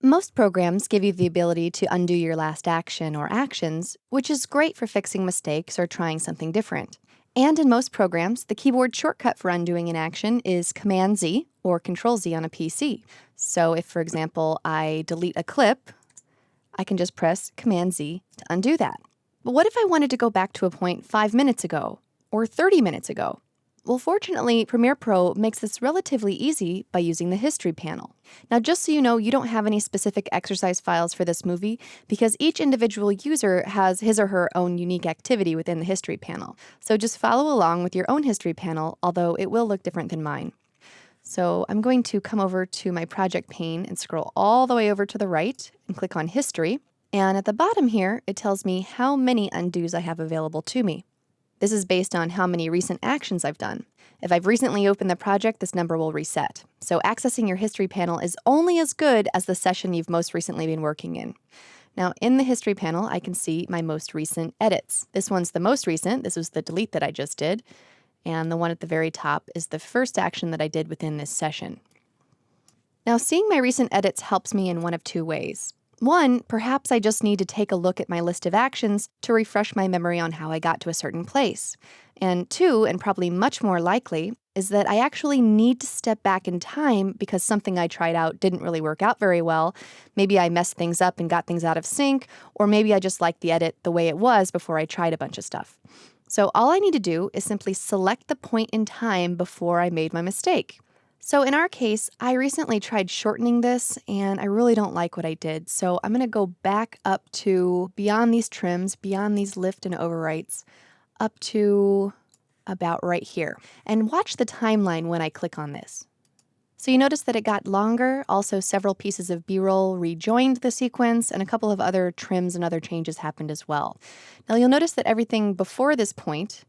Most programs give you the ability to undo your last action or actions, which is great for fixing mistakes or trying something different. And in most programs, the keyboard shortcut for undoing an action is Command Z or Control Z on a PC. So if, for example, I delete a clip, I can just press Command Z to undo that. But what if I wanted to go back to a point 5 minutes ago or 30 minutes ago? Well, fortunately, Premiere Pro makes this relatively easy by using the History panel. Now, just so you know, you don't have any specific exercise files for this movie because each individual user has his or her own unique activity within the History panel. So just follow along with your own History panel, although it will look different than mine. So I'm going to come over to my project pane and scroll all the way over to the right and click on History. And at the bottom here, it tells me how many undos I have available to me. This is based on how many recent actions I've done. If I've recently opened the project, this number will reset. So accessing your History panel is only as good as the session you've most recently been working in. Now, in the History panel, I can see my most recent edits. This one's the most recent. This was the delete that I just did. And the one at the very top is the first action that I did within this session. Now, seeing my recent edits helps me in one of two ways. One, perhaps I just need to take a look at my list of actions to refresh my memory on how I got to a certain place. And two, and probably much more likely, is that I actually need to step back in time because something I tried out didn't really work out very well. Maybe I messed things up and got things out of sync, or maybe I just liked the edit the way it was before I tried a bunch of stuff. So all I need to do is simply select the point in time before I made my mistake. So in our case, I recently tried shortening this, and I really don't like what I did. So I'm going to go back up to beyond these trims, beyond these lift and overwrites, up to about right here. And watch the timeline when I click on this. So you notice that it got longer. Also, several pieces of B-roll rejoined the sequence, and a couple of other trims and other changes happened as well. Now you'll notice that everything before this point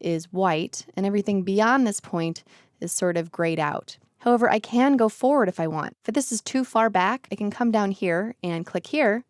is white, and everything beyond this point is sort of grayed out. However, I can go forward if I want. If this is too far back, I can come down here and click here,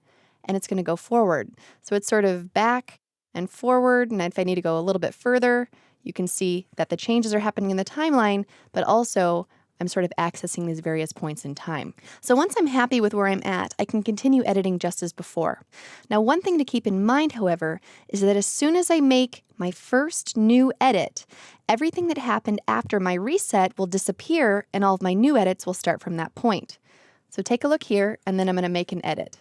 and it's going to go forward. So it's sort of back and forward, and if I need to go a little bit further, you can see that the changes are happening in the timeline, but also I'm sort of accessing these various points in time. So once I'm happy with where I'm at, I can continue editing just as before. Now, one thing to keep in mind, however, is that as soon as I make my first new edit, everything that happened after my reset will disappear and all of my new edits will start from that point. So take a look here, and then I'm going to make an edit.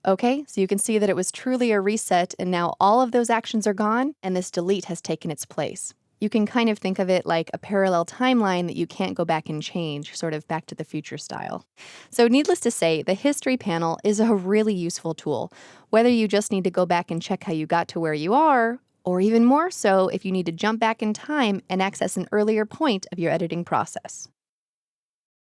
Okay, so you can see that it was truly a reset, and now all of those actions are gone, and this delete has taken its place. You can kind of think of it like a parallel timeline that you can't go back and change, sort of Back to the Future style. So needless to say, the History panel is a really useful tool, whether you just need to go back and check how you got to where you are, or even more so if you need to jump back in time and access an earlier point of your editing process.